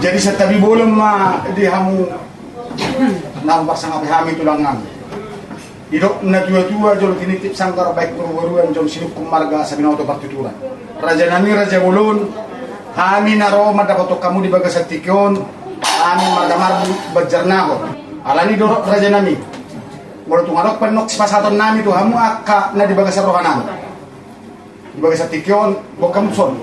Jadi setabi bolong ma di hamu nampak sangat hami tulangan. Didok na tua-tua jol tinitip sangkar baik perwaruan jom sinup kumarga sabina auto partituran. Raja nami raja bolon hami naro dapat kamu di bagasatikon hami margamar bajarnago. Alani dorok raja nami. Molo tungarok penok sipasaton nami tu hamu akka na di bagasar rohanan. Di bagasatikon bokam son.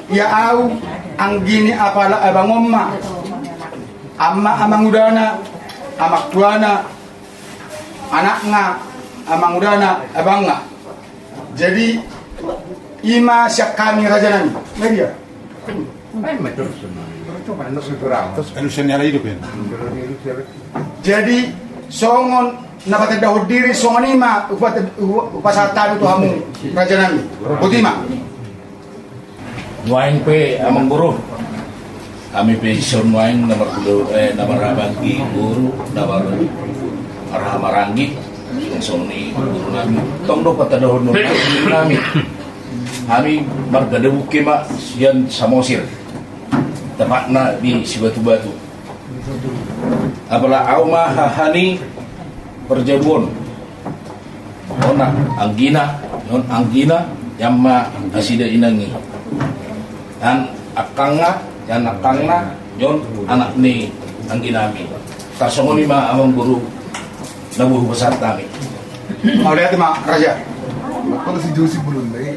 Ya au ang gini apala abang omma amma amang udana amak tuana anak nga amang udana abang nga jadi ima siak kami raja nami media jadi songon napat dahud diri songon ima upasatan itu hamu raja nami butima nuaing pe amang guru kami pensiun nuaing nomor abagi guru nomor arahamarangi soni guru nami tong do pata dahud nami kami margada bukima sian samosir tepatna di Sibatu-batu apala auma hahani perjabuan ona anggina non anggina yamma asida inangi dan akangna yan akangna yon anak ni angginami tasongoni ma amang guru nabuh besar kami mau lihat ma raja kalau si Josi belum deh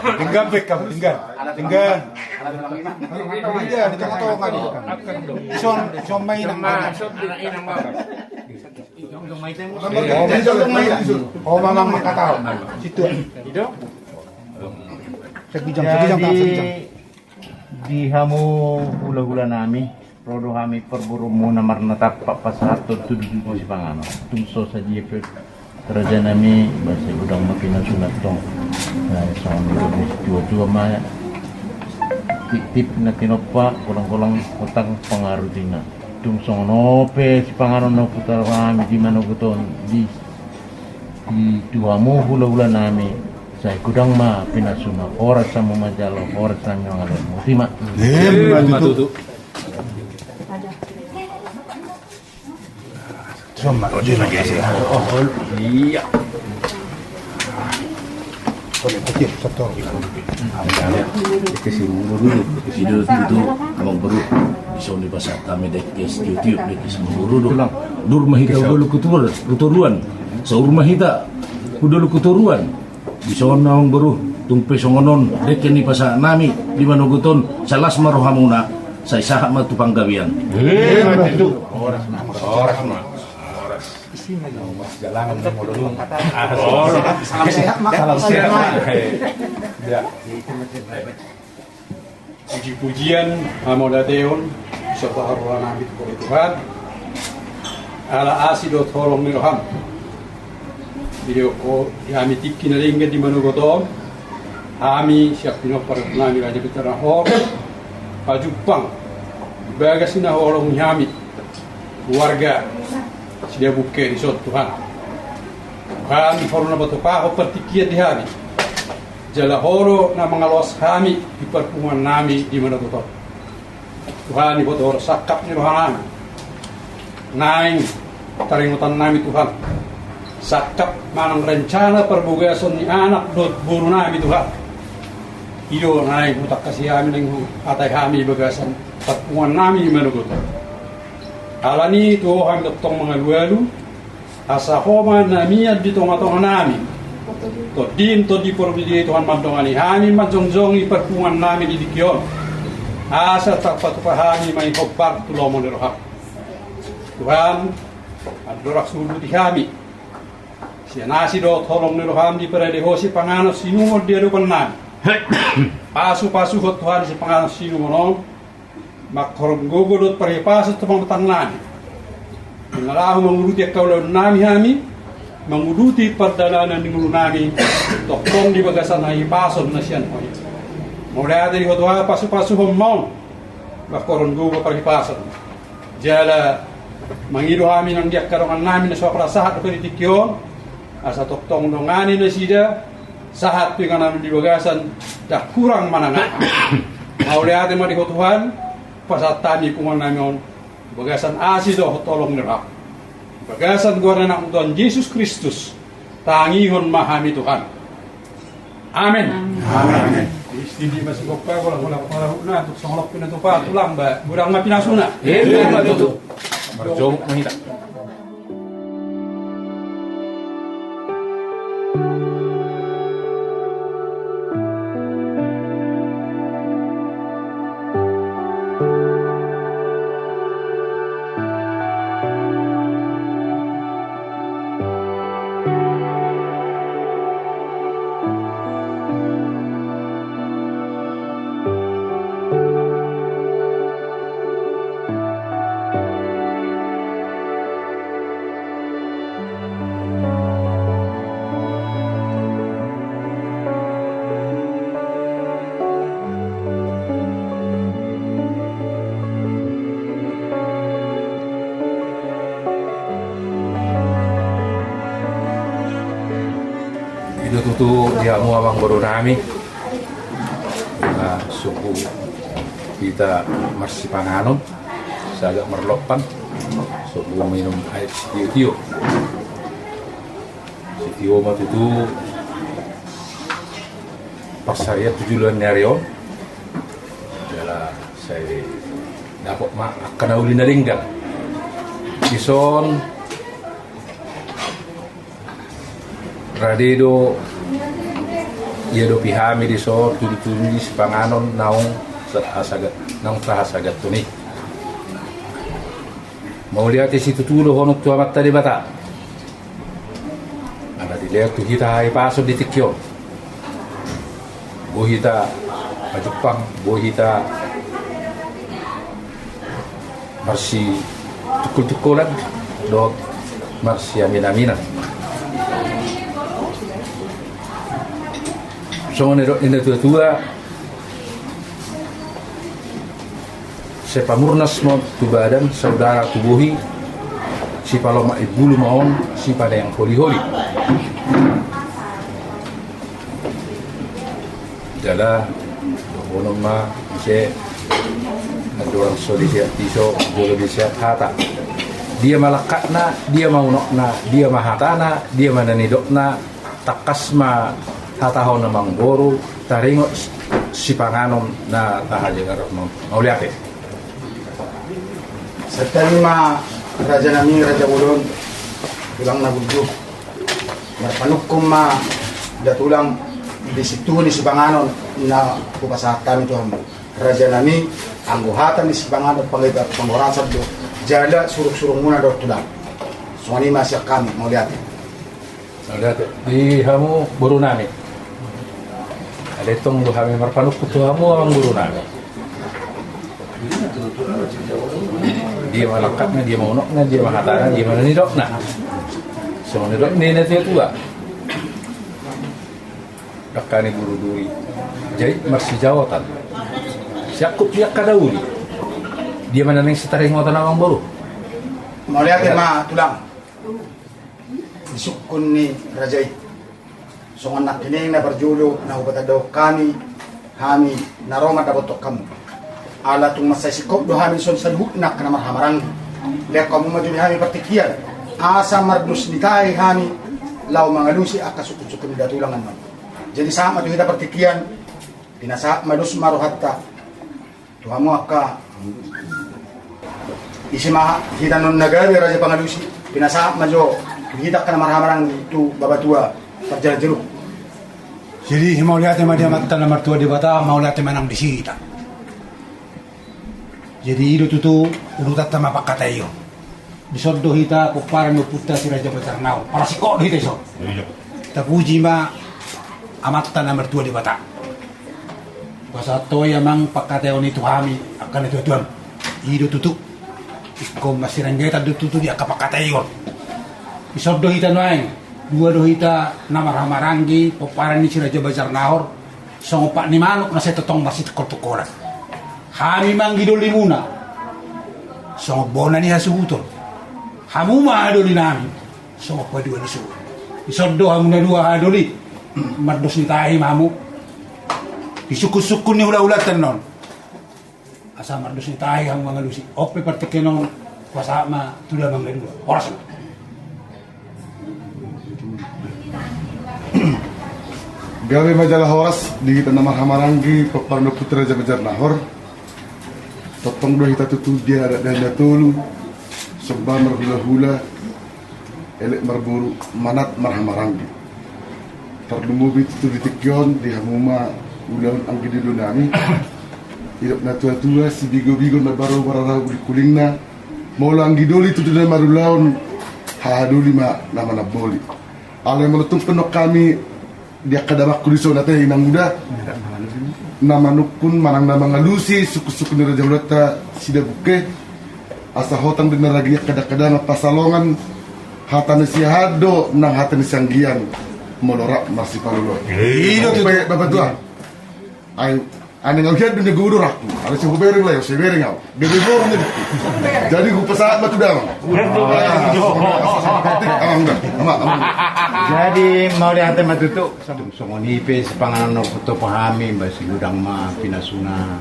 tinggal baik kamu tinggal iya di tengah-tengah nih son main oh mamang makatao situ sekejam di hamu hula-hula nami rodo kami perburu muna marnatak papasato tududu mo si pangano tumso sa jepe raja nami basi udang makinan sunat tong na isang dua maya tip na tinopa kulang-kulang utang pengaruh tina tumso nope si pangano no putar kami di mana guton di duamu hula-hula nami saya kudang ma pinasuna oras sama majalo oras sama ngalo mutima matutu Somma, oggi non è iya. Video itu abang baru bisa di pasar kami dek YouTube dek semua dur mahita udah lu keturuan seurmah hita udah lu keturuan bisa abang baru tumpe songonon dek ni pasar nami di mana guton salas marohamuna saya sahat matu panggawian itu orang jalan dulu salam sehat mak ya puji-pujian hamodateon serta harulan nabi oleh Tuhan ala asidot holong niroham video ko kami tikkin ringga di manugoto kami siap pino nami raja bitara hor pajupang bagasina holong nyami warga dia buke di sot Tuhan kami horona batu paho pertikian di hari jala horo na mengalos kami di perpungan nami di mana tuh Tuhan ibu horo sakap ni rohangan naing taringutan nami Tuhan sakap manang rencana perbugasan ni anak dot buru nami Tuhan iyo naing utak kasih kami neng atai kami bagasan perpungan nami di mana tuh alani tuh kami tong mengalu-alu asa homa namia di tong-tong nami to din to di porbidi Tuhan mandongani hani majong-jong i perpungan nami di dikion asa tak patupahani mai hopar tulomon rohak Tuhan adorak sulu di kami si nasi do tolong ni roham di perade hosi pangano sinumod dia do nami pasu-pasu hot Tuhan si pangano sinumon makhorom gogolot paripasat tumang tangnani mengalahu menguruti kaulau nami hami menguruti perdalanan di nami tokong di bagasan hai pason nasian hoi mulai dari hotoa pasu-pasu homong makhorom gogo paripasat jala mangido kami ng diak karongan namin na suwakra sahat ko itikyon asa toktong dongani na sida sahat pinga namin dibagasan dah kurang mananga mauli ate mo di ko Tuhan pasat tami kumang namin bagasan asido tolong nira bagasan gua na ng Tuhan Yesus Kristus tangihon mahami Tuhan amin Amen. Istidi masih kopka wala na tuk songlok pinatupa tulang ba burang mapinasuna Betul. Marjong mahita. Itu tutu dia muamang baru nami suku kita masih panganon sagak merlopan suku minum air sitio mah itu pas saya 7 bulan nyarion adalah saya dapat akan uli naringgan ison Radedo ia do pihami di so tuli di panganon naung sahasagat tuni mau lihat di situ tulo honok tua mata di bata ada dilihat tu kita hai pasok di tikyo bohita Jepang bohita marsi tukul-tukulan do marsi aminaminan so ini tua sepamurnas mo tu badan saudara tubuhi si paloma ibulu maon si pada yang holi-holi jala bono ma se ada orang solisiat tiso boleh bisa hata dia malakatna dia maunokna dia mahatana dia mananidokna takasma hatahon namang boru taringo si panganom na tahaja garap mau lihat ya Setelima Raja Nami Raja Ulun tulang nabuduk marpanukum ma da tulang di situ ni si panganon na kupasatan itu hamu Raja Nami angguhatan ni si panganon pangibat pangorasad do jala suruk-suruk muna do tulang soalnya masih kami mau lihat di hamu buru nami ada tong do kami marpanuk kutu hamu ang buru nami dia malakatnya dia maunoknya dia mahatana dia mananidokna so nidok ni nanti tua dakani buru duri jadi masih jawatan siakup dia kadauli dia mananeng setaring ngotan awang baru mau lihat ya ma tulang disukun ni Raja so anak ini na berjulu na hubata daw kami hami naroma dabotok kamu ala tung masay sikop do hami son salhuk nak na marhamarang le kamu maju hami partikian asa mardus nitay hami law mangalusi akasukut-sukun datulangan man jadi sama tu kita partikian dinasa madus maruhatta tuhamu akka isima kita non nagari Raja Pangalusi pinasa majo kita kana marhamarang itu babatua terjaluk jadi mau lihat dia mata nomor 2 di bata mau lihat manang di sita jadi itu tuh urutan sama pak kata iyo disodo hita kuparan mo puta si Raja Batarnao para si kok hita iso tapuji ma amata nomor 2 di bata basa to yamang pak kata iyo ni tuhami akan itu tuan itu tutu iko masirangeta tutu dia kapak kata iyo isodo hita noeng dua dohita nama ramarangi peparan ni si Raja Batarnao songo pak ni manuk na sa totong masih tukol-tukolan Hami manggidol limuna songo bona ni hasugutol Hamu mah adoli nami. So dua nisu. Isodo hamu na dua adoli. Mardos ni tahi mamu. Isukun-sukun ni hula-hulatan non. Asa mardos ni tahi hamu mangalusi. Ope partikenon pasama tulah mangga dua. Horas. Gawe majalah Horas di kita nama Hamarangi Peparno Putra Jamajar Nahor. Totong doh kita tutu dia ada dan datulu. Sebab merhula-hula elek merburu manat marhamarangi. Terlumubi tutu ditikyon di hamuma ulaun anggi di dunami. Hidup na tua-tua si bigo-bigo na baru bararaw di kulingna. Mola anggi doli tutu na marulaun hahaduli ma nama naboli. Ale menutup penok kami dia kadamak kuliso nate inang muda nama nukun manang nama ngalusi suku-suku nira jamrata sida buke asa hotan bener lagi kadang-kadang pasalongan hatane si hado nang hatane sanggian molorak masih palulo iyo tuh bapak tua ay ane ngalihat dunia guru aku ada si bereng lah si bereng aku gede bor nih jadi gue pesawat batu damang Jadi mau lihat tema tutu songo nipe sepanganan no foto pahami basi gudang ma pinasuna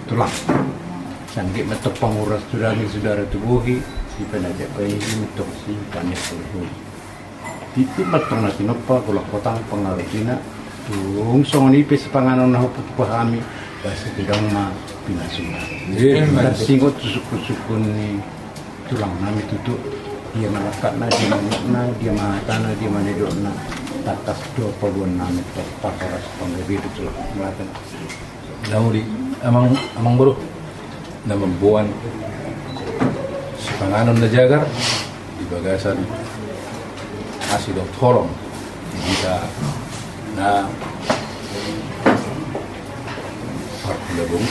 tulang. Sangge metok penguras saudara tubuhi si penaja pai untuk si panis tubuh. Titi metong na tinopa kula kotang pengarusina tung songo nipe sepanganan no foto pahami basi gudang ma pinasuna. Singot susuk-susukun ni tulang nami tutu. Dia malakatna, dia manukna, dia mahatana, dia manedokna. Takas 26 meter pakoras panggabi itu lah melatan. Nauli amang bro na membuan sepanganon na jagar di bagasan asido tolong kita na partilabong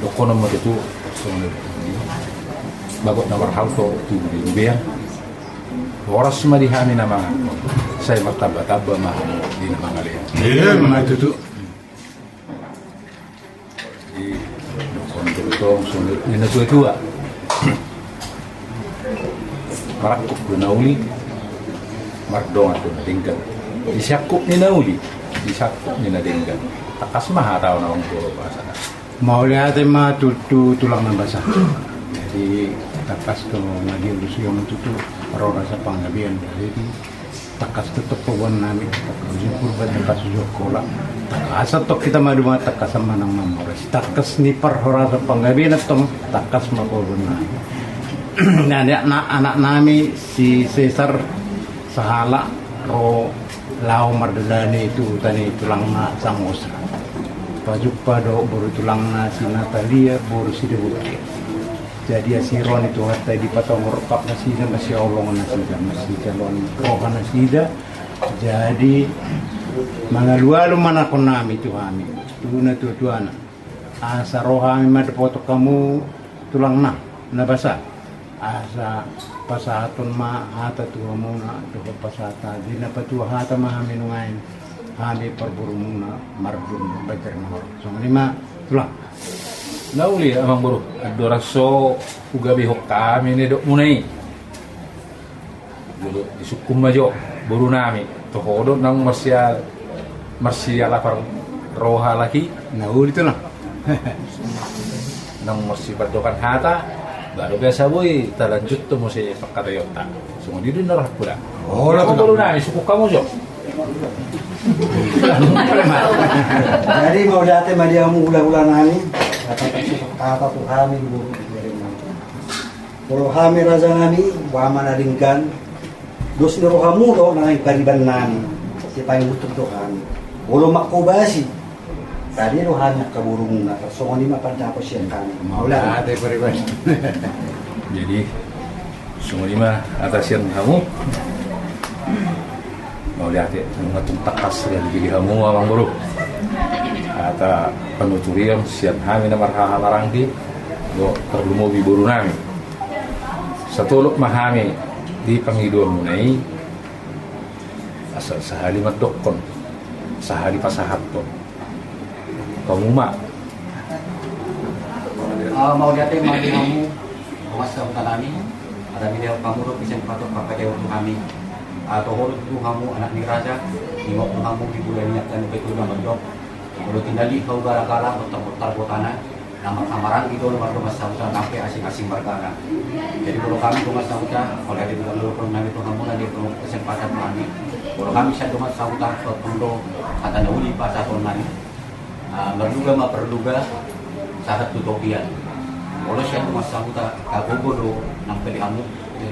dokono mo itu bagot na marhauto tu di rubian horas madihami na mga saya martaba-taba mahamo di na mga liyan Mga tutu. di kontong sunod ni natua-tua marakuk ko nauli mardong ato na dinggan isakuk ni nauli isakuk ni na dinggan takas mahataw na ang puro basa na Mau lihat tema tutu tulang nambasa. Jadi takas to lagi usia tutu ro rasa panggabian. Jadi takas tutup pawan nami takas purba takas jokola. Takas to kita madu takas sama nang mamores. Takas ni par rasa panggabian atong takas mapulun na. Nah, anak nami si Cesar Sahala ro lau mardadani itu tani tulang na samosra. Pajupa do baru tulang na si Natalia baru si Debuki. Jadi si Ron itu hatta di patong repak nasida masih Allah nasida masih calon roha nasida. Jadi mangalualu mana konami itu kami. Tuna tuana. Asa roha mad foto kamu tulang na basa. Asa pasatun ma hata tuha muna tuha pasata dina patua hata mahami nungain hami perburu muna mardun bajar mahor so lima tulang nauli amang bro adoraso ugabi hok kami ni dok munai dulu disukum majo buru nami tohodo nang marsia lapar roha lagi nauli tulang nang marsi padokan hata baru biasa boy talanjut to mo si pakadayota so di din narah pula Ora buru nami suku kamu jo Jadi mau dati madiamu ulah-ulah nami apa tuh kami dulu kalau kami raja nami wama naringkan dos ni rohamu do nang pariban nami si paling butuh to kami ulo makobasi tadi rohanya kaburung na so ni mapadako siya kami maulah ate periban jadi semua lima atasian kamu mau lihat ya mengatung takas yang dipilih kamu amang bro ata penuturian siap kami nomor hamarangdi do perlu mau biburu nami satuluk mahami di panghiduan munai asal sahali madokon sahali pasahat to pamuma mau dati madiamu awas ka utanami ada video kamu tuh bisa patut pakai untuk kami atau holu tu kamu anak ni raja ningok tu kamu di bulan niat dan betul nama dok kalau tindali kau gara-gara kotor-kotor botana nama kamaran itu nomor rumah sauta nape asing-asing berkara jadi kalau kami rumah sauta kalau ada bulan dulu pernah itu kamu nanti kesempatan kami kalau kami saya rumah sauta untuk kata nauli pas atau nanti berduga ma perduga saat tutopian kalau saya rumah sauta kagogodo nampeli kamu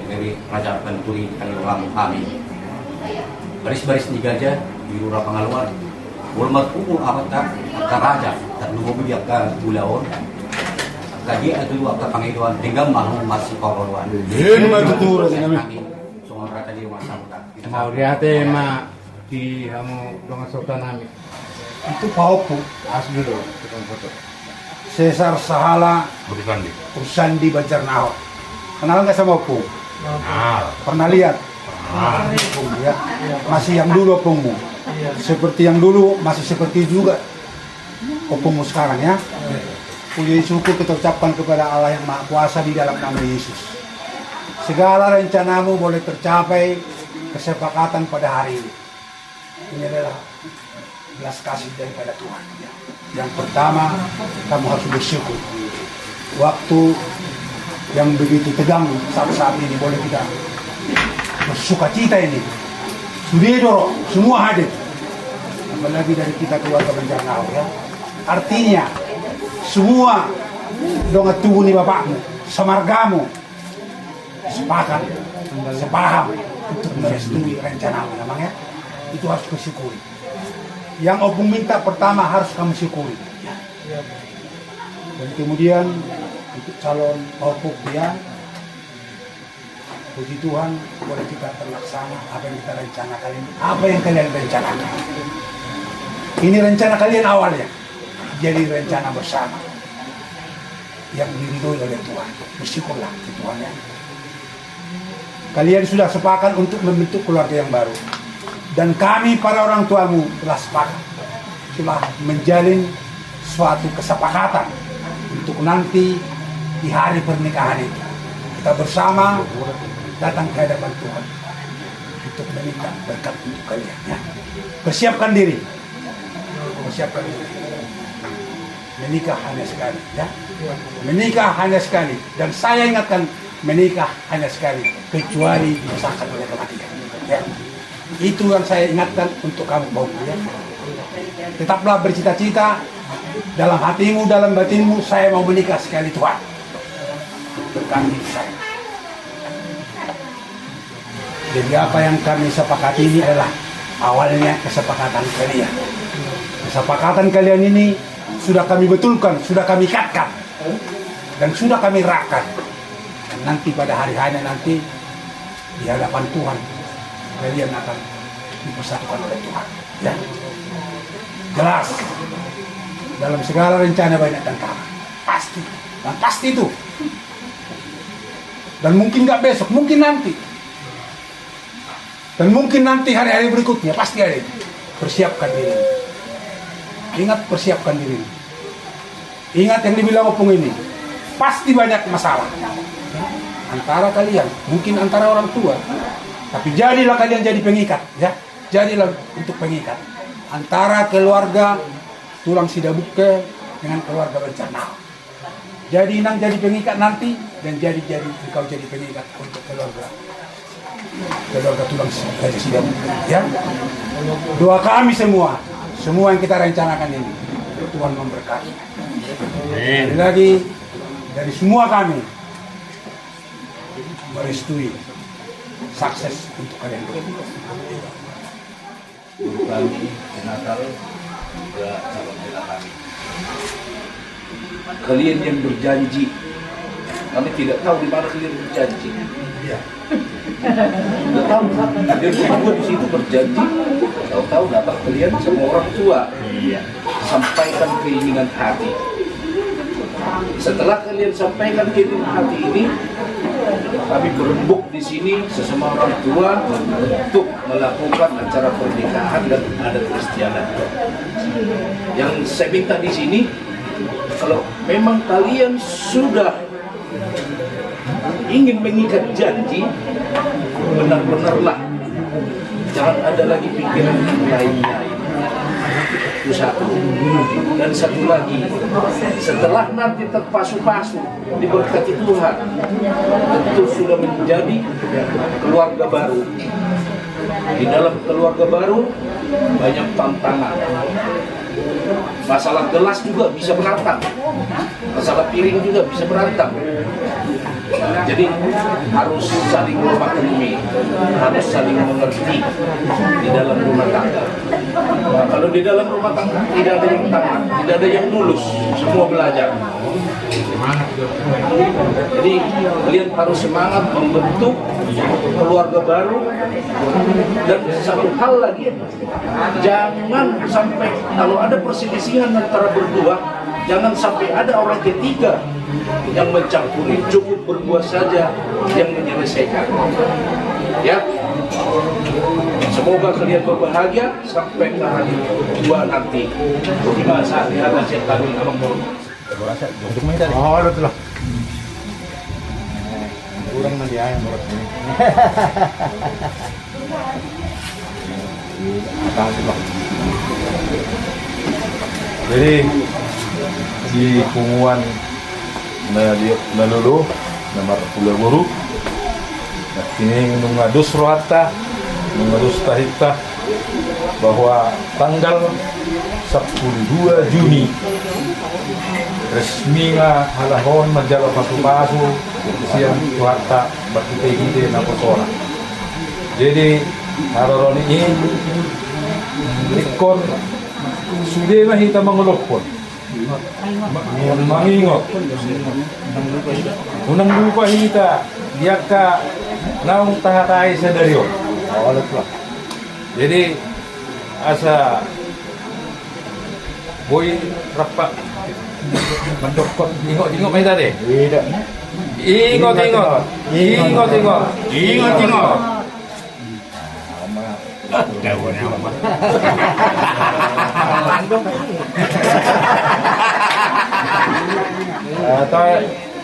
dari Raja Penturi kali orang kami baris-baris ni gajah di Lurah Pangaluan boleh kumpul apa tak raja tak nunggu dia ke Bulaon kaji itu waktu Pangaluan tinggal mahu masih Pangaluan Ini mah tutur kami. Semua mereka di rumah sama Mau lihat ma di kamu dengan sultan kami. Itu paupu Asli dulu tukang foto. Cesar Sahala Berikan di. Ursandi Banjarnahor. Kenal nggak sama Opung? Pernah lihat? Opung, ya. Masih yang dulu Opungmu. Seperti yang dulu, masih seperti juga Opungmu sekarang ya. Puji syukur kita ucapkan kepada Allah yang Maha Kuasa di dalam nama Yesus. Segala rencanamu boleh tercapai kesepakatan pada hari ini. Ini adalah belas kasih daripada Tuhan. Yang pertama, kamu harus bersyukur. Waktu yang begitu tegang saat ini boleh kita bersuka cita ini. Sudedoro semua hadir. Apalagi dari kita keluarga Banjarnahor ya. Artinya semua dongat tubuh ni bapakmu, semargamu sepakat, sepaham untuk merestui rencanamu namanya. Itu harus bersyukuri. Yang Opung minta pertama harus kamu syukuri. Dan kemudian untuk calon Opung dia, puji Tuhan boleh kita terlaksana apa yang kita rencanakan ini. Apa yang kalian rencanakan? Ini rencana kalian awalnya. Jadi rencana bersama yang diridhoi oleh Tuhan. Bersyukurlah ke Tuhan ya. Kalian sudah sepakat untuk membentuk keluarga yang baru. Dan kami para orang tuamu telah sepakat, telah menjalin suatu kesepakatan untuk nanti di hari pernikahan itu kita bersama datang ke hadapan Tuhan untuk menikah berkat untuk kalian ya. Persiapkan diri, persiapkan diri. Menikah hanya sekali ya. Menikah hanya sekali dan saya ingatkan menikah hanya sekali kecuali disahkan oleh kematian ya. Itu yang saya ingatkan untuk kamu Bapak ya. Tetaplah bercita-cita dalam hatimu, dalam batinmu, saya mau menikah sekali Tuhan. Berkati saya. Jadi apa yang kami sepakati ini adalah awalnya kesepakatan kalian. Kesepakatan kalian ini sudah kami betulkan, sudah kami ikatkan, dan sudah kami rakan. Dan nanti pada hari-harinya nanti di hadapan Tuhan kalian akan dipersatukan oleh Tuhan. Ya. Jelas. Dalam segala rencana banyak tantangan. Pasti. Dan pasti itu. Dan mungkin nggak besok, mungkin nanti. Dan mungkin nanti hari-hari berikutnya pasti ada itu. Persiapkan diri. Ingat persiapkan diri. Ingat yang dibilang Opung ini. Pasti banyak masalah. Antara kalian, mungkin antara orang tua. Tapi jadilah kalian jadi pengikat, ya. Jadilah untuk pengikat antara keluarga Tulang Sidabuke dengan keluarga Banjarnahor. Jadi Inang jadi pengikat nanti dan jadi engkau jadi pengikat untuk keluarga Tulang Sidabuke, ya. Doa kami semua yang kita rencanakan ini, Tuhan memberkati. Sekali lagi dari semua kami merestui sukses untuk kalian berdua. Guru kami di Natal juga calon bela kami. Kalian yang berjanji, kami tidak tahu di mana kalian berjanji. Tidak tahu, kalian berdua di situ berjanji. Tahu-tahu datang kalian semua orang tua, sampaikan keinginan hati. Setelah kalian sampaikan keinginan hati ini, kami berembuk di sini sesama orang tua untuk melakukan acara pernikahan dan adat istiadat. Yang saya minta di sini, kalau memang kalian sudah ingin mengikat janji, benar-benarlah jangan ada lagi pikiran yang lain-lain. Itu satu. Dan satu lagi, setelah nanti terpasu-pasu diberkati Tuhan, tentu sudah menjadi keluarga baru. Di dalam keluarga baru banyak tantangan. Masalah gelas juga bisa berantem, masalah piring juga bisa berantem. Jadi harus saling memahami, harus saling mengerti di dalam rumah tangga. Nah, kalau di dalam rumah tangga tidak ada yang tamat, tidak ada yang lulus, semua belajar. Jadi kalian harus semangat membentuk keluarga baru. Dan satu hal lagi, jangan sampai kalau ada perselisihan antara berdua, jangan sampai ada orang ketiga yang mencampuri. Cukup berdua saja yang menyelesaikan. Ya, semoga kalian berbahagia sampai ke hari tua nanti. Di masa di atas yang kami ngomong. Oh, betul lah. Kurang nanti ayam menurut ini. Jadi di punguan na lulu nomor pulau buru. Nah, ini mengadus rohata, mengadus tahita bahwa tanggal 12 Juni resmi nga halahon majalah pasu-pasu siang rohata berkita-kita na persona. Jadi hararon ini ikon sudah na kita mengulupon mangingot unang lupa kita dia ka naung tahakai sa dario. Jadi asa boy rapat mendokot ingot may tadi ingot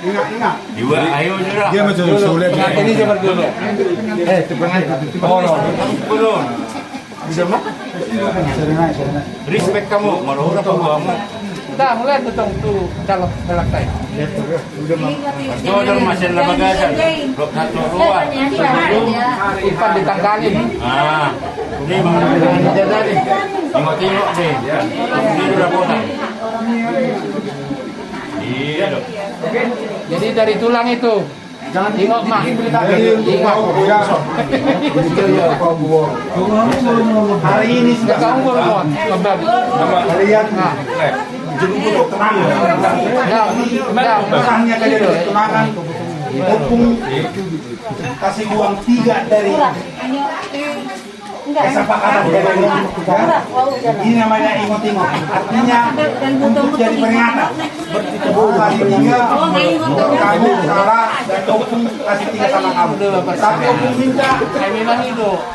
Ingat. Dua ayo sudah. Dia macam sulit. Ini coba dulu. Respect kamu, maluhur apa kamu? Dah mulai tutong tu dalam belakang. Jodoh masih lembaga blok 1 ruang. Ipan ditanggalin. Ini mengenai jadi. Tengok nih. Ini sudah bosan. Iya dong. Jadi dari tulang itu. Jangan tengok mah. Hari ini sudah Kamu belum kembali. kalian jadi tenang. Makanya kalian tunangan hukum kasih uang 3 dari kesepakatan dari ini namanya ingot-ingot. Artinya untuk jadi peringatan. Kasih 3, kamu salah dan hukum kasih 3 sama kamu. Tapi hukum minta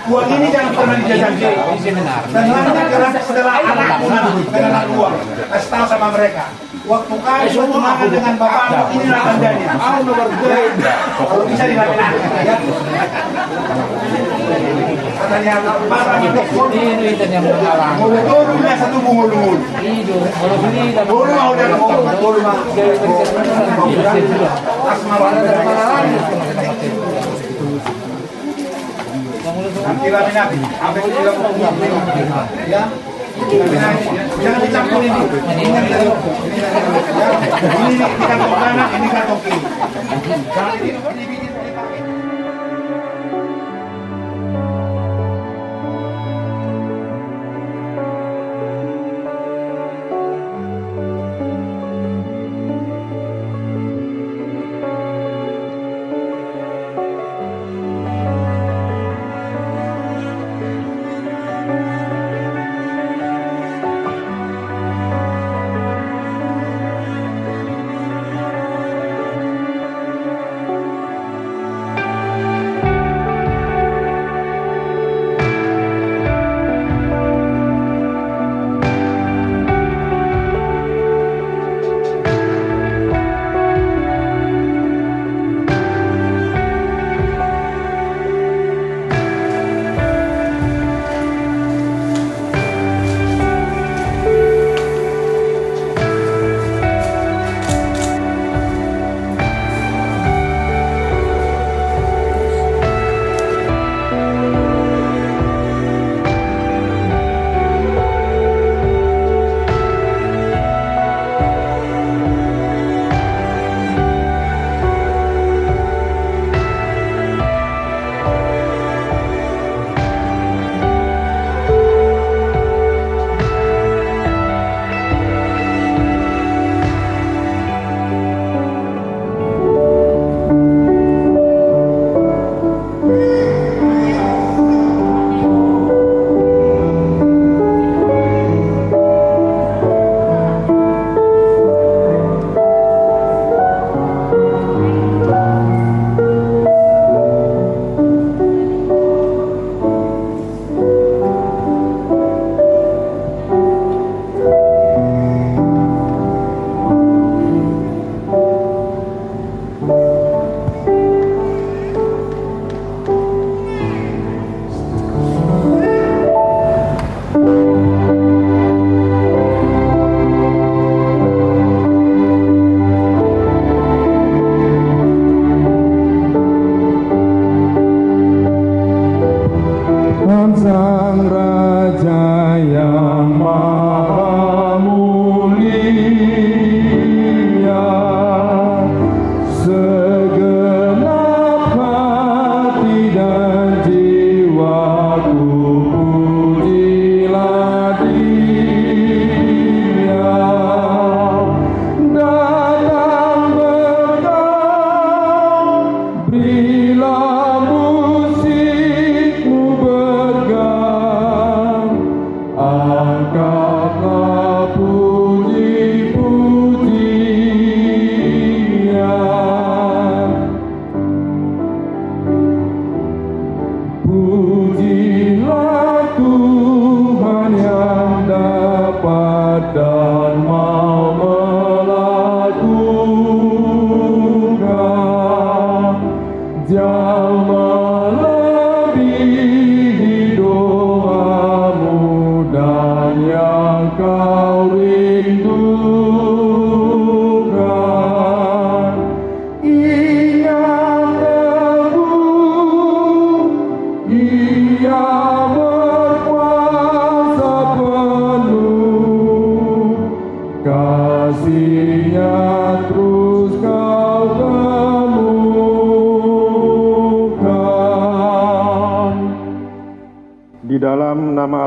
uang ini jangan pernah dijajan. Dan lainnya setelah anak uang. Kasih tahu sama mereka. Waktu kami tunangan dengan bapakmu, inilah tandanya. Kalau bisa dilakukan. Ya. Katanya para Ini yang mengalang. mulu biasa tuh mulu. Mulu mau dan mulu mah. Nanti nabi, apa yang dilakukan? Ya. Jangan dicampur ini. Ini kantong kanan, ini kantong kiri. Jangan dibikin.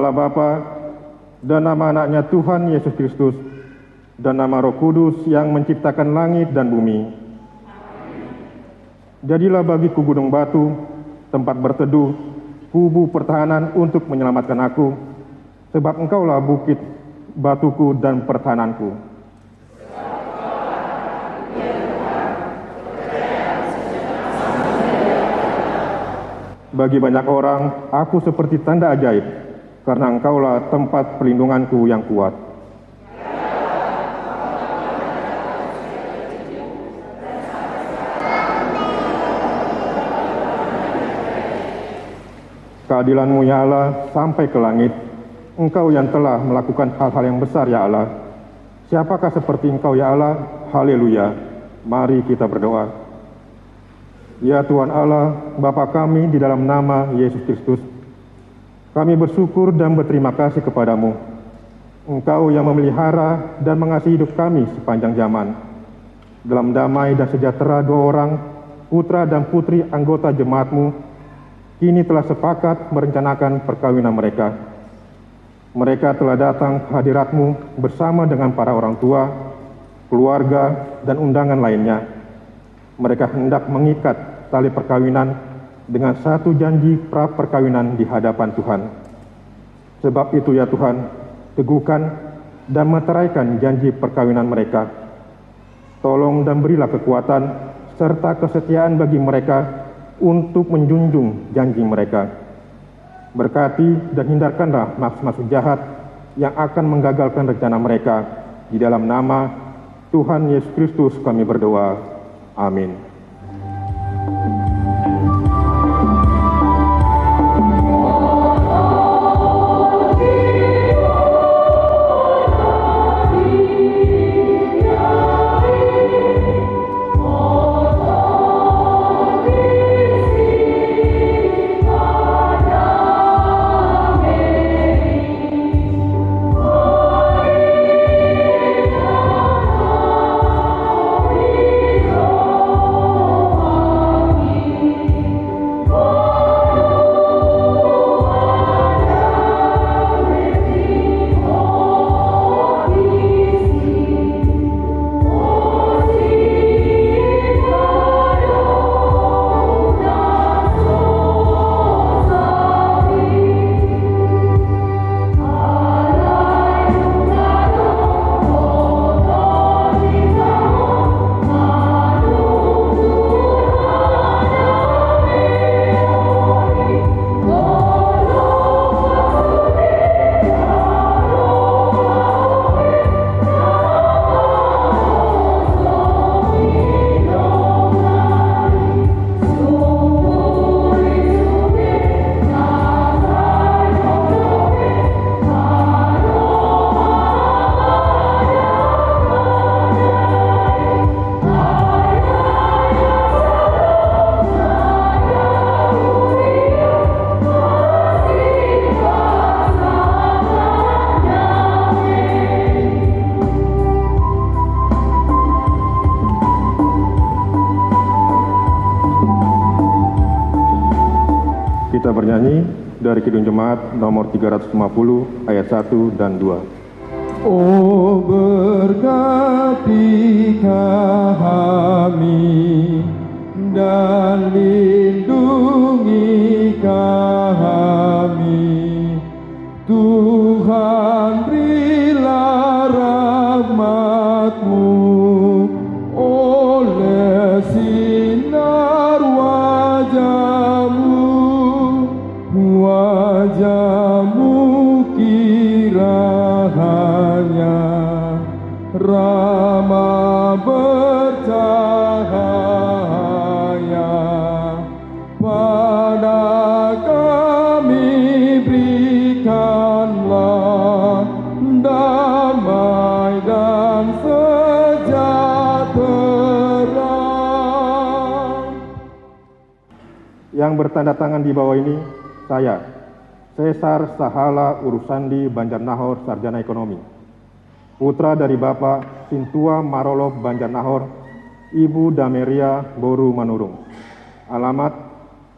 Allah Bapa dan nama anaknya Tuhan Yesus Kristus dan nama Roh Kudus yang menciptakan langit dan bumi. Jadilah bagiku gunung batu, tempat berteduh, kubu pertahanan untuk menyelamatkan aku, sebab Engkaulah bukit batuku dan pertahananku. Bagi banyak orang, aku seperti tanda ajaib, karena Engkaulah tempat perlindunganku yang kuat. Keadilan-Mu ya Allah sampai ke langit. Engkau yang telah melakukan hal-hal yang besar ya Allah. Siapakah seperti Engkau ya Allah? Haleluya. Mari kita berdoa. Ya Tuhan Allah, Bapa kami di dalam nama Yesus Kristus, kami bersyukur dan berterima kasih kepadamu. Engkau yang memelihara dan mengasihi hidup kami sepanjang zaman. Dalam damai dan sejahtera dua orang, putra dan putri anggota jemaat-Mu, kini telah sepakat merencanakan perkawinan mereka. Mereka telah datang ke hadirat-Mu bersama dengan para orang tua, keluarga, dan undangan lainnya. Mereka hendak mengikat tali perkawinan dengan satu janji pra perkawinan di hadapan Tuhan. Sebab itu ya Tuhan, teguhkan dan meteraikan janji perkawinan mereka. Tolong dan berilah kekuatan serta kesetiaan bagi mereka untuk menjunjung janji mereka. Berkati dan hindarkanlah maksud-maksud jahat yang akan menggagalkan rencana mereka. Di dalam nama Tuhan Yesus Kristus kami berdoa. Amin. Kita bernyanyi dari Kidung Jemaat nomor 350 ayat 1 dan 2. Oh berkatikah kami dan lindungikah kami, Tuhan berilah rahmat-Mu oleh sinar wajah-Mu, wajah-Mu kiranya ramah bercahaya pada kami, berikanlah damai dan sejahtera. Yang bertanda tangan di bawah ini, saya, Cesar Sahala Urusandi Banjarnahor Sarjana Ekonomi, putra dari Bapak Sintua Marolo Banjarnahor, Ibu Dameria Boru Manurung. Alamat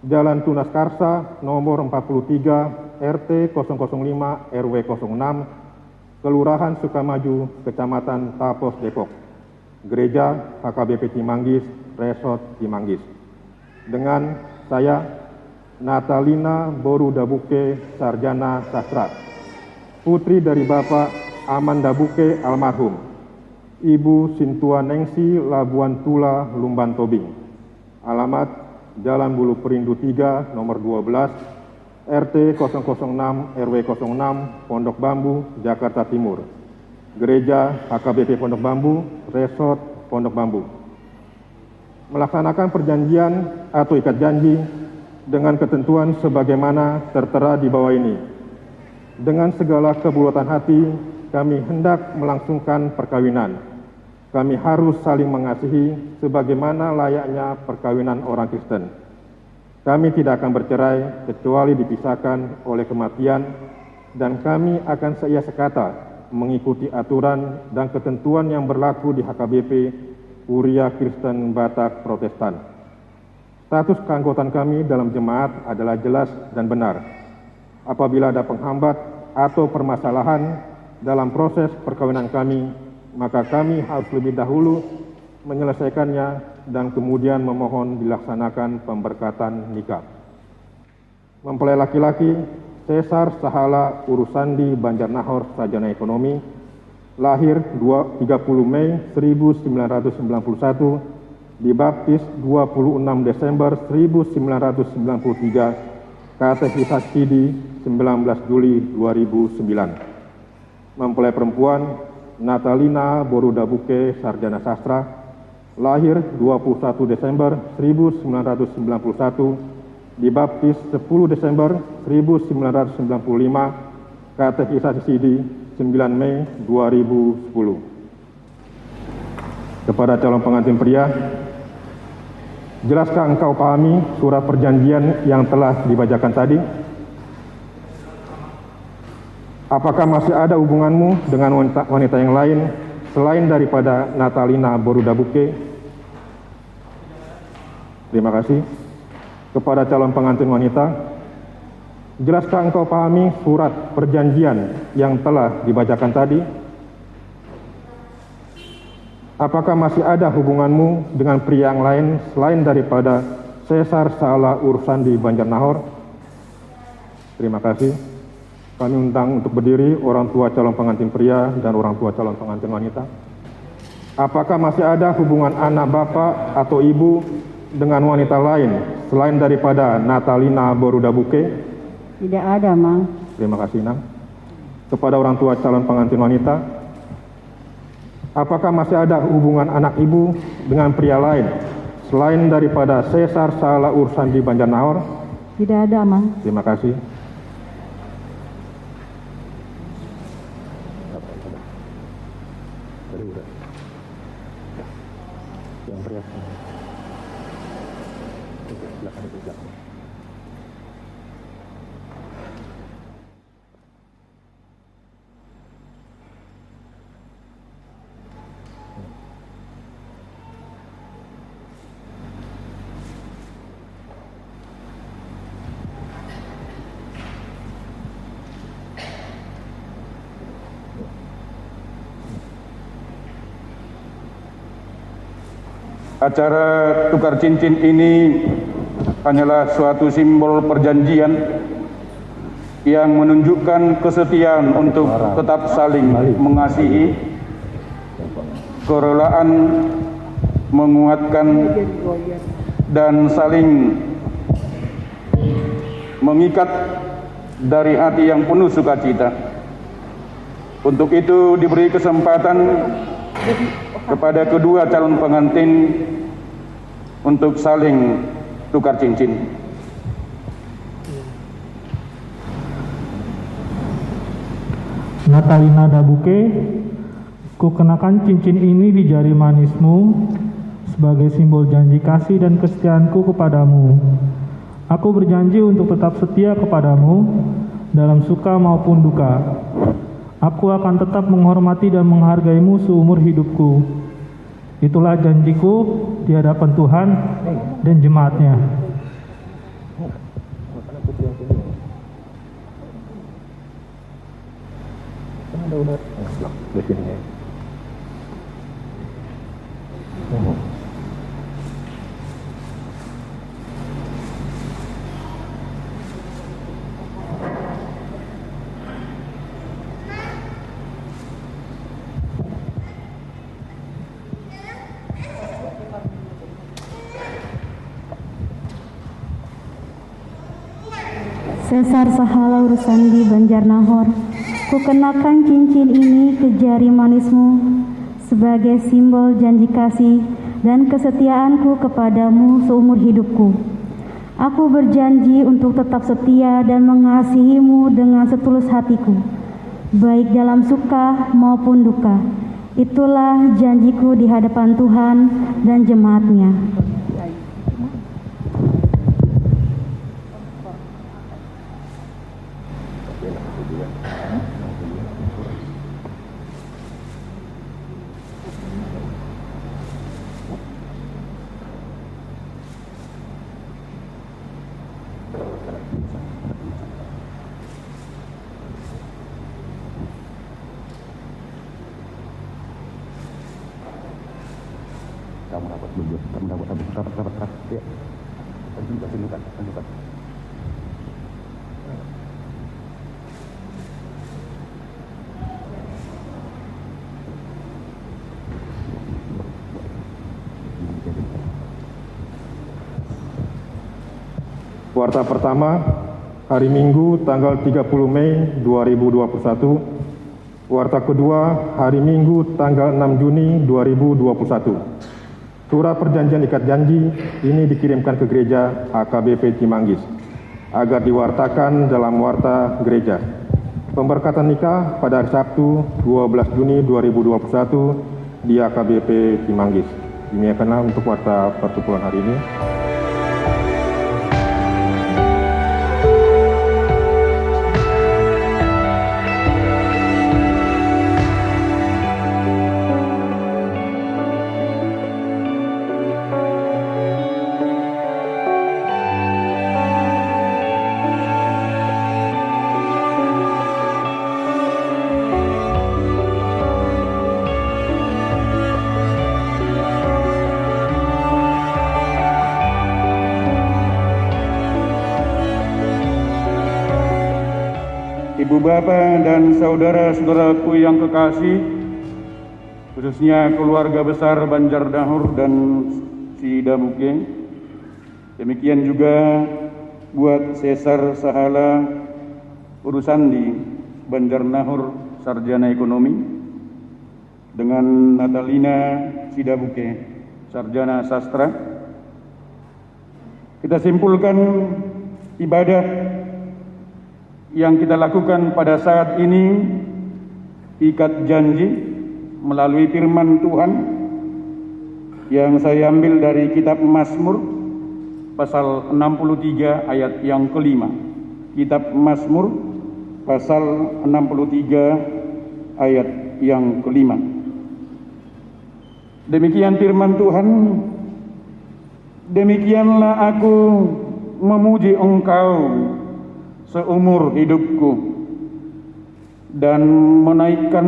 Jalan Tunas Karsa nomor 43 RT 005 RW 06, Kelurahan Sukamaju, Kecamatan Tapos, Depok. Gereja HKBP Cimanggis, Resort Cimanggis. Dengan saya, Natalina Boru Dabuke, Sarjana Sastra, putri dari Bapak Aman Dabuke almarhum, Ibu Sintua Nengsi Labuan Tula, Lumban Tobing. Alamat Jalan Bulu Perindu 3, nomor 12, RT 006 RW 06, Pondok Bambu, Jakarta Timur. Gereja HKBP Pondok Bambu, Resort Pondok Bambu. Melaksanakan perjanjian atau ikat janji dengan ketentuan sebagaimana tertera di bawah ini. Dengan segala kebulatan hati, kami hendak melangsungkan perkawinan. Kami harus saling mengasihi sebagaimana layaknya perkawinan orang Kristen. Kami tidak akan bercerai kecuali dipisahkan oleh kematian, dan kami akan seia sekata mengikuti aturan dan ketentuan yang berlaku di HKBP Kuria Kristen Batak Protestan. Status keanggotaan kami dalam jemaat adalah jelas dan benar. Apabila ada penghambat atau permasalahan dalam proses perkawinan kami, maka kami harus lebih dahulu menyelesaikannya dan kemudian memohon dilaksanakan pemberkatan nikah. Mempelai laki-laki Cesar Sahala Urusandi Banjarnahor, Sarjana Ekonomi, lahir 30 Mei 1991, dibaptis 26 Desember 1993, katekisasi di 19 Juli 2009. Mempelai perempuan Natalina Boru Dabuke, Sarjana Sastra, lahir 21 Desember 1991, dibaptis 10 Desember 1995, katekisasi di 9 Mei 2010. Kepada calon pengantin pria, jelaskah engkau pahami surat perjanjian yang telah dibacakan tadi? Apakah masih ada hubunganmu dengan wanita yang lain selain daripada Natalina Boru Dabuke? Terima kasih. Kepada calon pengantin wanita, jelaskah engkau pahami surat perjanjian yang telah dibacakan tadi? Apakah masih ada hubunganmu dengan pria yang lain selain daripada Cesar Sahala Urusandi Banjarnahor? Terima kasih. Kami undang untuk berdiri orang tua calon pengantin pria dan orang tua calon pengantin wanita. Apakah masih ada hubungan anak bapak atau ibu dengan wanita lain selain daripada Natalina Boru Dabuke? Tidak ada, Mang. Terima kasih, Nang. Kepada orang tua calon pengantin wanita, apakah masih ada hubungan anak ibu dengan pria lain selain daripada Cesar Sahala Urusandi Banjarnahor? Tidak ada, Mang. Terima kasih. Acara tukar cincin ini hanyalah suatu simbol perjanjian yang menunjukkan kesetiaan untuk tetap saling mengasihi, kerelaan menguatkan dan saling mengikat dari hati yang penuh sukacita. Untuk itu diberi kesempatan kepada kedua calon pengantin untuk saling tukar cincin. Natalina Dabuke, ku kenakan cincin ini di jari manismu sebagai simbol janji kasih dan kesetiaanku kepadamu. Aku berjanji untuk tetap setia kepadamu dalam suka maupun duka. Aku akan tetap menghormati dan menghargaimu seumur hidupku. Itulah janjiku di hadapan Tuhan dan jemaatnya. udah. Di sini. Sesar Sahala urusan di Banjarnahor, kukenakan cincin ini ke jari manismu sebagai simbol janji kasih dan kesetiaanku kepadamu seumur hidupku. Aku berjanji untuk tetap setia dan mengasihimu dengan setulus hatiku, baik dalam suka maupun duka. Itulah janjiku di hadapan Tuhan dan jemaat-Nya. Kamu dapat bujur, kamu dapat ya. Tunjukkan. Warta pertama, hari Minggu tanggal 30 Mei 2021. Warta kedua, hari Minggu tanggal 6 Juni 2021. Surat perjanjian ikat janji ini dikirimkan ke gereja AKBP Cimanggis agar diwartakan dalam warta gereja. Pemberkatan nikah pada hari Sabtu 12 Juni 2021 di AKBP Cimanggis. Demikianlah untuk warta perkumpulan hari ini. Ibu bapa dan saudara-saudaraku yang kekasih, khususnya keluarga besar Banjarnahor dan Sidabuke, demikian juga buat Sesar Sahala urusan di Banjarnahor Sarjana Ekonomi, dengan Natalina Sidabuke Sarjana Sastra. Kita simpulkan ibadah yang kita lakukan pada saat ini, ikat janji melalui firman Tuhan yang saya ambil dari kitab Mazmur pasal 63 ayat yang kelima. Kitab Mazmur pasal 63 ayat yang kelima. Demikian firman Tuhan, demikianlah aku memuji Engkau seumur hidupku dan menaikkan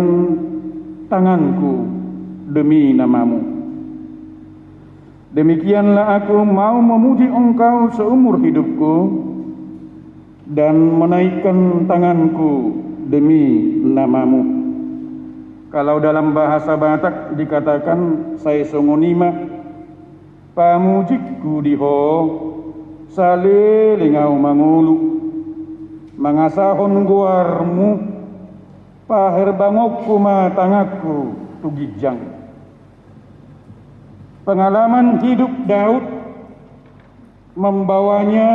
tanganku demi namamu. Demikianlah aku mau memuji Engkau seumur hidupku dan menaikkan tanganku demi namamu. Kalau dalam bahasa Batak dikatakan saya songonima pamujikku diho sale lingau mangulu mangasahon guarmu paher bangokku matangakku tugijang. Pengalaman hidup Daud membawanya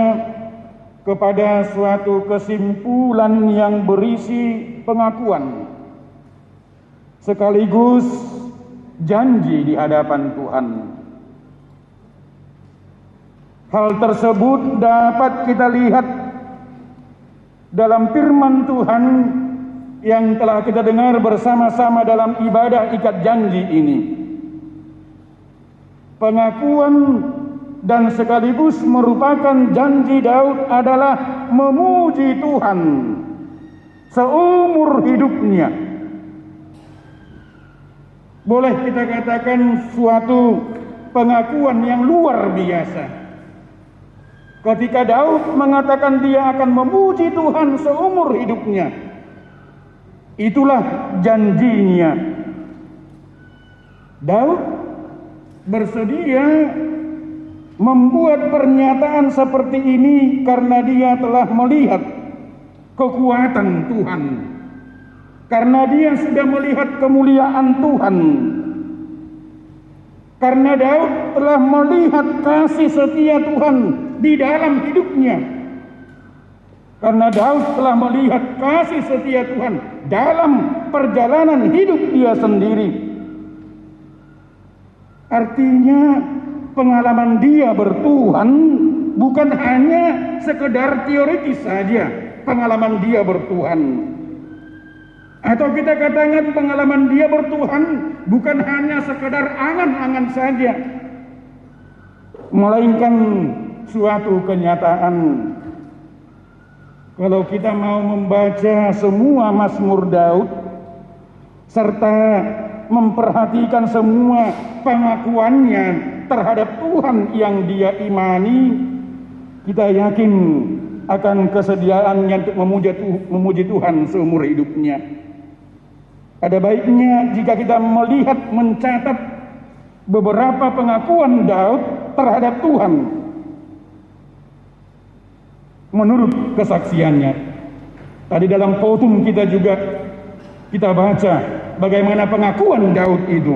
kepada suatu kesimpulan yang berisi pengakuan sekaligus janji di hadapan Tuhan. Hal tersebut dapat kita lihat dalam firman Tuhan yang telah kita dengar bersama-sama dalam ibadah ikat janji ini. Pengakuan dan sekaligus merupakan janji Daud adalah memuji Tuhan seumur hidupnya boleh kita katakan suatu pengakuan yang luar biasa. Ketika Daud mengatakan dia akan memuji Tuhan seumur hidupnya, itulah janjinya. Daud bersedia membuat pernyataan seperti ini karena dia telah melihat kekuatan Tuhan. Karena dia sudah melihat kemuliaan Tuhan. Karena Daud telah melihat kasih setia Tuhan di dalam hidupnya. Karena Daud telah melihat kasih setia Tuhan dalam perjalanan hidup dia sendiri. Artinya pengalaman dia bertuhan bukan hanya sekedar teoritis saja, pengalaman dia bertuhan. Atau kita katakan pengalaman dia bertuhan bukan hanya sekedar angan-angan saja, melainkan suatu kenyataan. Kalau kita mau membaca semua Mazmur Daud serta memperhatikan semua pengakuannya terhadap Tuhan yang dia imani, kita yakin akan kesediaannya untuk memuji Tuhan seumur hidupnya. Ada baiknya jika kita melihat, mencatat beberapa pengakuan Daud terhadap Tuhan menurut kesaksiannya. Tadi dalam Potum kita juga kita baca bagaimana pengakuan Daud itu.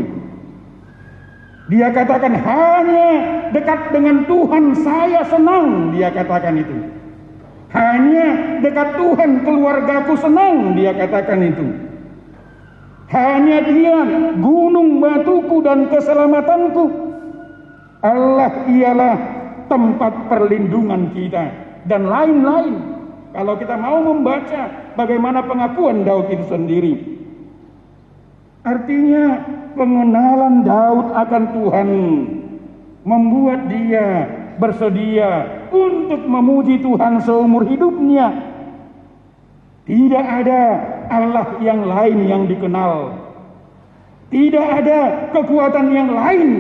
Dia katakan, hanya dekat dengan Tuhan saya senang, dia katakan itu. Hanya dekat Tuhan keluargaku senang, dia katakan itu. Hanya dia gunung batuku dan keselamatanku. Allah ialah tempat perlindungan kita, dan lain-lain. Kalau kita mau membaca bagaimana pengakuan Daud itu sendiri, artinya pengenalan Daud akan Tuhan membuat dia bersedia untuk memuji Tuhan seumur hidupnya. Tidak ada Allah yang lain yang dikenal. Tidak ada kekuatan yang lain.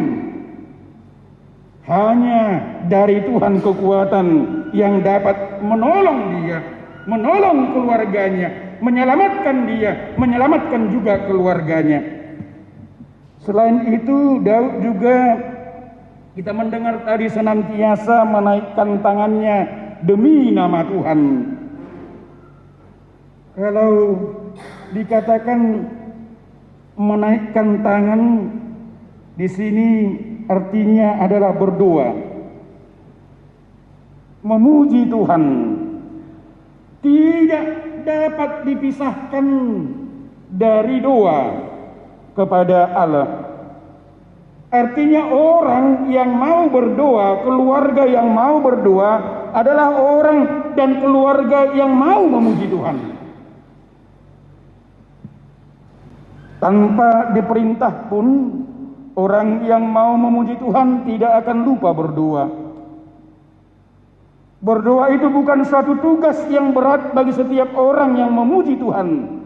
Hanya dari Tuhan kekuatan yang dapat menolong dia, menolong keluarganya, menyelamatkan dia, menyelamatkan juga keluarganya. Selain itu, Daud juga kita mendengar tadi senantiasa menaikkan tangannya demi nama Tuhan. Kalau dikatakan menaikkan tangan di sini artinya adalah berdoa, memuji Tuhan. Tidak dapat dipisahkan dari doa kepada Allah. Artinya orang yang mau berdoa, keluarga yang mau berdoa adalah orang dan keluarga yang mau memuji Tuhan. Tanpa diperintah pun, orang yang mau memuji Tuhan tidak akan lupa berdoa. Berdoa itu bukan suatu tugas yang berat bagi setiap orang yang memuji Tuhan.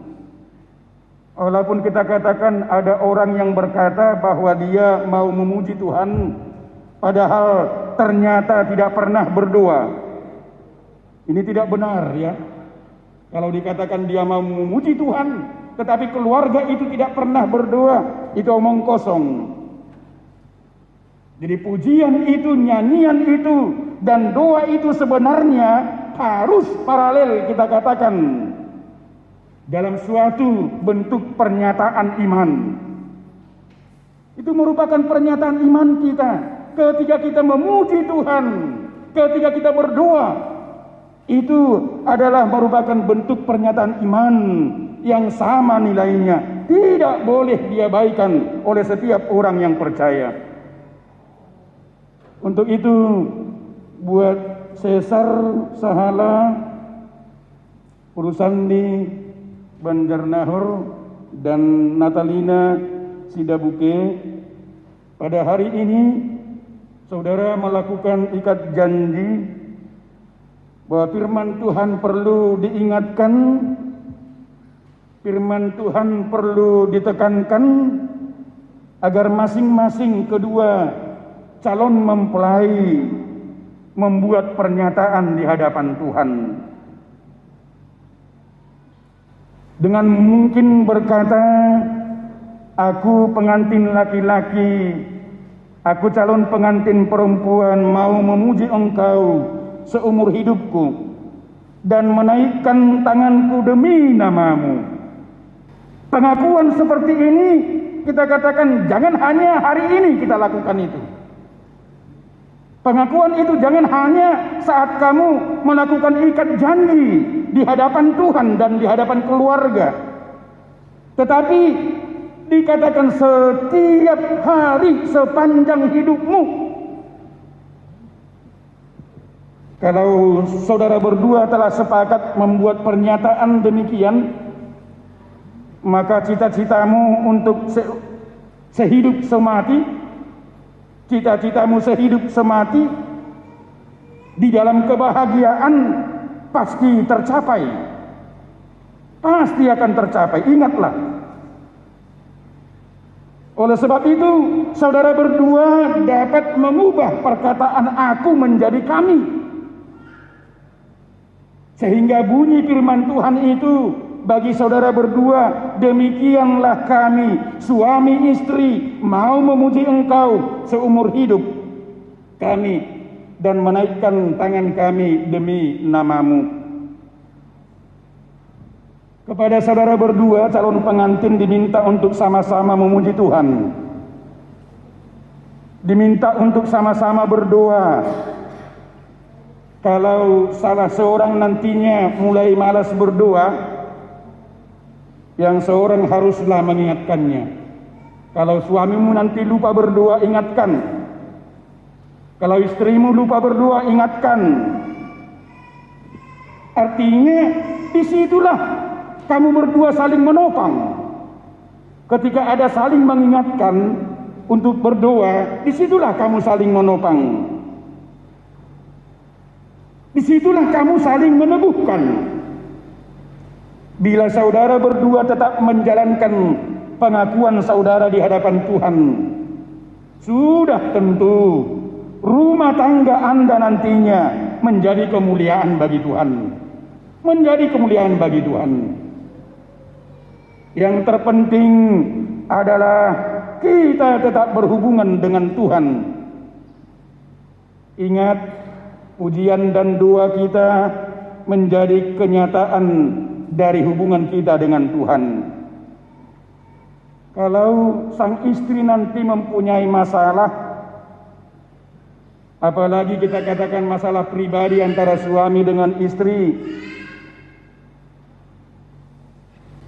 Walaupun kita katakan ada orang yang berkata bahwa dia mau memuji Tuhan, padahal ternyata tidak pernah berdoa. Ini tidak benar ya. Kalau dikatakan dia mau memuji Tuhan, tetapi keluarga itu tidak pernah berdoa, itu omong kosong. Jadi pujian itu, nyanyian itu, dan doa itu sebenarnya harus paralel kita katakan dalam suatu bentuk pernyataan iman. Itu merupakan pernyataan iman kita ketika kita memuji Tuhan, ketika kita berdoa. Itu adalah merupakan bentuk pernyataan iman yang sama nilainya, tidak boleh diabaikan oleh setiap orang yang percaya. Untuk itu, buat Cesar Sahala, Purusandi Banjarnahor, dan Natalina Sidabuke, pada hari ini saudara melakukan ikat janji bahwa firman Tuhan perlu diingatkan, firman Tuhan perlu ditekankan, agar masing-masing kedua calon mempelai membuat pernyataan di hadapan Tuhan. Dengan mungkin berkata, aku pengantin laki-laki, aku calon pengantin perempuan mau memuji Engkau seumur hidupku dan menaikkan tanganku demi nama-Mu. Pengakuan seperti ini kita katakan jangan hanya hari ini kita lakukan itu. Pengakuan itu jangan hanya saat kamu melakukan ikat janji di hadapan Tuhan dan di hadapan keluarga, tetapi dikatakan setiap hari sepanjang hidupmu. Kalau saudara berdua telah sepakat membuat pernyataan demikian, maka cita-citamu untuk sehidup semati, cita-citamu sehidup semati di dalam kebahagiaan pasti tercapai. Pasti akan tercapai, ingatlah. Oleh sebab itu, saudara berdua dapat mengubah perkataan aku menjadi kami. Sehingga bunyi firman Tuhan itu bagi saudara berdua, demikianlah kami, suami istri, mau memuji Engkau seumur hidup kami dan menaikkan tangan kami demi nama-Mu. Kepada saudara berdua, calon pengantin diminta untuk sama-sama memuji Tuhan. Diminta untuk sama-sama berdoa. Kalau salah seorang nantinya mulai malas berdoa, yang seorang haruslah mengingatkannya. Kalau suamimu nanti lupa berdoa, ingatkan. Kalau istrimu lupa berdoa, ingatkan. Artinya disitulah kamu berdua saling menopang. Ketika ada saling mengingatkan untuk berdoa, disitulah kamu saling menopang. Disitulah kamu saling meneguhkan. Bila saudara berdua tetap menjalankan pengakuan saudara di hadapan Tuhan, sudah tentu rumah tangga Anda nantinya menjadi kemuliaan bagi Tuhan. Menjadi kemuliaan bagi Tuhan. Yang terpenting adalah kita tetap berhubungan dengan Tuhan. Ingat, pujian dan doa kita menjadi kenyataan dari hubungan kita dengan Tuhan. Kalau sang istri nanti mempunyai masalah, apalagi kita katakan masalah pribadi antara suami dengan istri,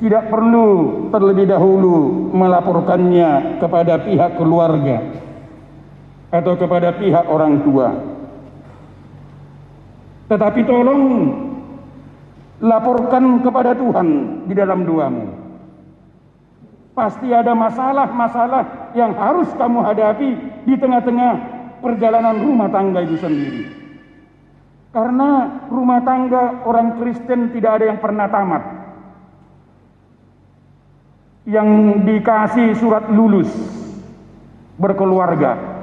tidak perlu terlebih dahulu melaporkannya kepada pihak keluarga atau kepada pihak orang tua. Tetapi tolong laporkan kepada Tuhan di dalam doamu. Pasti ada masalah-masalah yang harus kamu hadapi di tengah-tengah perjalanan rumah tangga itu sendiri. Karena rumah tangga orang Kristen tidak ada yang pernah tamat. Yang dikasih surat lulus berkeluarga.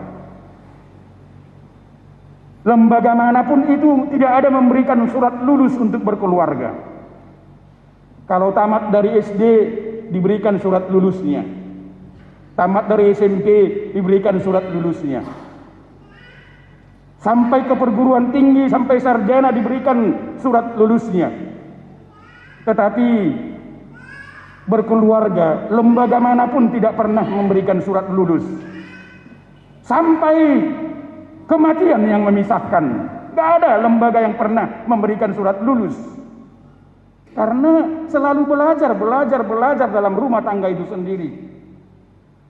Lembaga manapun itu tidak ada memberikan surat lulus untuk berkeluarga. Kalau tamat dari SD diberikan surat lulusnya. Tamat dari SMP diberikan surat lulusnya. Sampai ke perguruan tinggi, sampai sarjana diberikan surat lulusnya. Tetapi berkeluarga, lembaga manapun tidak pernah memberikan surat lulus. Sampai kematian yang memisahkan, tidak ada lembaga yang pernah memberikan surat lulus. Karena selalu belajar dalam rumah tangga itu sendiri.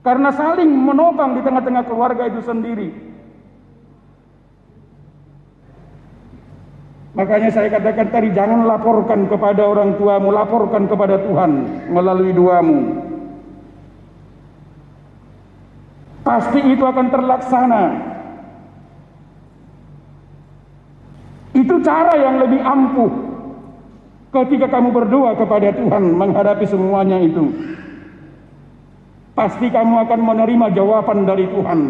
Karena saling menopang di tengah-tengah keluarga itu sendiri. Makanya saya katakan tadi, jangan laporkan kepada orang tuamu, laporkan kepada Tuhan melalui doamu. Pasti itu akan terlaksana. Itu cara yang lebih ampuh ketika kamu berdoa kepada Tuhan menghadapi semuanya itu. pasti kamu akan menerima jawaban dari Tuhan.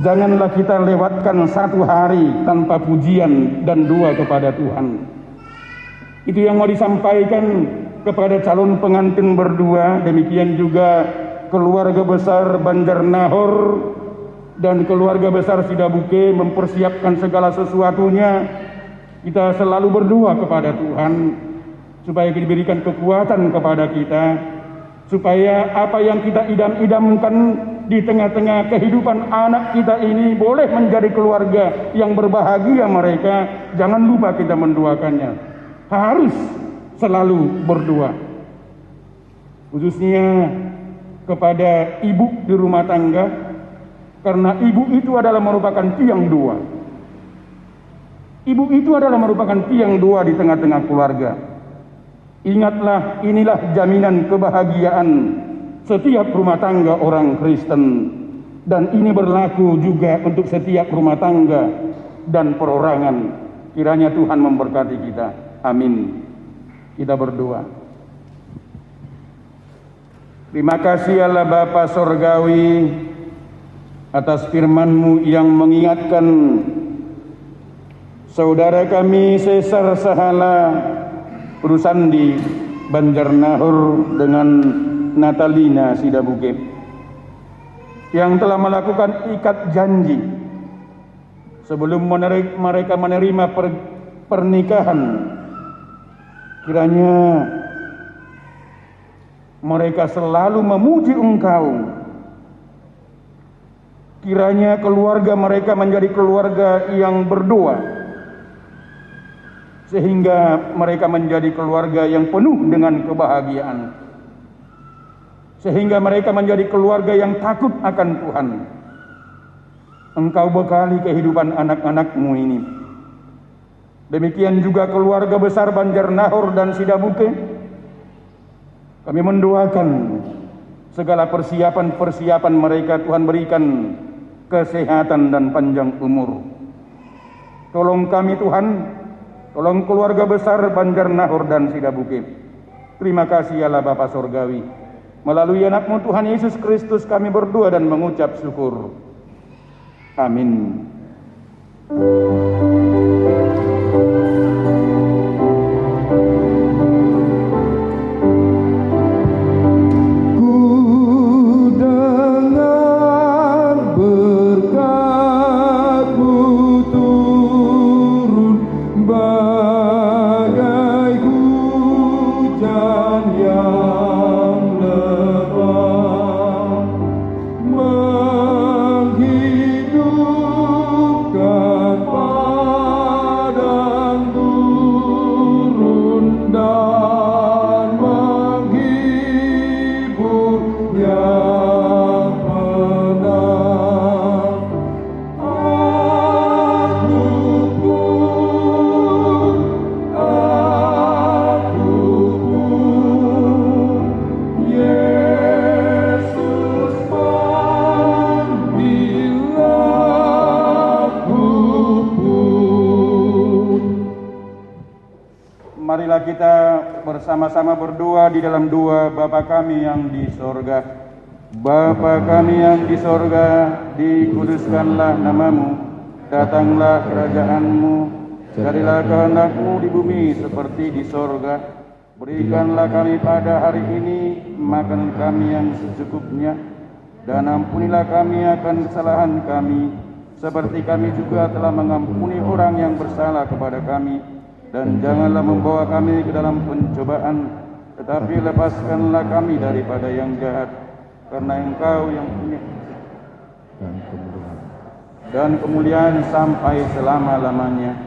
Janganlah kita lewatkan satu hari tanpa pujian dan doa kepada Tuhan. Itu yang mau disampaikan kepada calon pengantin berdua, demikian juga keluarga besar Banjarnahor dan keluarga besar Sidabuke mempersiapkan segala sesuatunya. Kita selalu berdoa kepada Tuhan supaya diberikan kekuatan kepada kita, supaya apa yang kita idam-idamkan di tengah-tengah kehidupan anak kita ini boleh menjadi keluarga yang berbahagia mereka. Jangan lupa kita mendoakannya. Harus selalu berdoa. Khususnya kepada ibu di rumah tangga, karena ibu itu adalah merupakan tiang doa. Ibu itu adalah merupakan tiang doa di tengah-tengah keluarga. Ingatlah, inilah jaminan kebahagiaan setiap rumah tangga orang Kristen, dan ini berlaku juga untuk setiap rumah tangga dan perorangan. Kiranya Tuhan memberkati kita. Amin. Kita berdoa. Terima kasih Allah Bapa Sorgawi atas firman-Mu yang mengingatkan saudara kami Cesar Sahala Rusandi Banjarnahor dengan Natalina Sidabuke yang telah melakukan ikat janji sebelum mereka menerima pernikahan. Kiranya mereka selalu memuji Engkau. Kiranya keluarga mereka menjadi keluarga yang berdoa, sehingga mereka menjadi keluarga yang penuh dengan kebahagiaan, sehingga mereka menjadi keluarga yang takut akan Tuhan. Engkau bekali kehidupan anak-anak-Mu ini. Demikian juga keluarga besar Banjarnahor dan Sidabuke. Kami mendoakan segala persiapan-persiapan mereka, Tuhan berikan kesehatan dan panjang umur. Tolong kami Tuhan, tolong keluarga besar Banjarnahor dan Sidabuke. Terima kasih Allah Bapa Sorgawi. Melalui anak-Mu Tuhan Yesus Kristus kami berdoa dan mengucap syukur. Amin. Marilah kita bersama-sama berdoa di dalam doa Bapa kami yang di sorga. Bapa kami yang di sorga, dikuduskanlah nama-Mu, datanglah kerajaan-Mu, jadilah kehendak-Mu di bumi seperti di sorga. Berikanlah kami pada hari ini makan kami yang secukupnya, dan ampunilah kami akan kesalahan kami, seperti kami juga telah mengampuni orang yang bersalah kepada kami. Dan janganlah membawa kami ke dalam pencobaan, tetapi lepaskanlah kami daripada yang jahat, karena Engkau yang punya dan kemuliaan sampai selama-lamanya.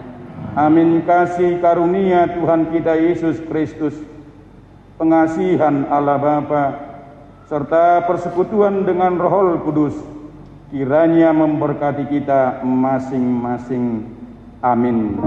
Amin. Kasih karunia Tuhan kita Yesus Kristus, pengasihan Allah Bapa, serta persekutuan dengan Roh Kudus, kiranya memberkati kita masing-masing. Amin.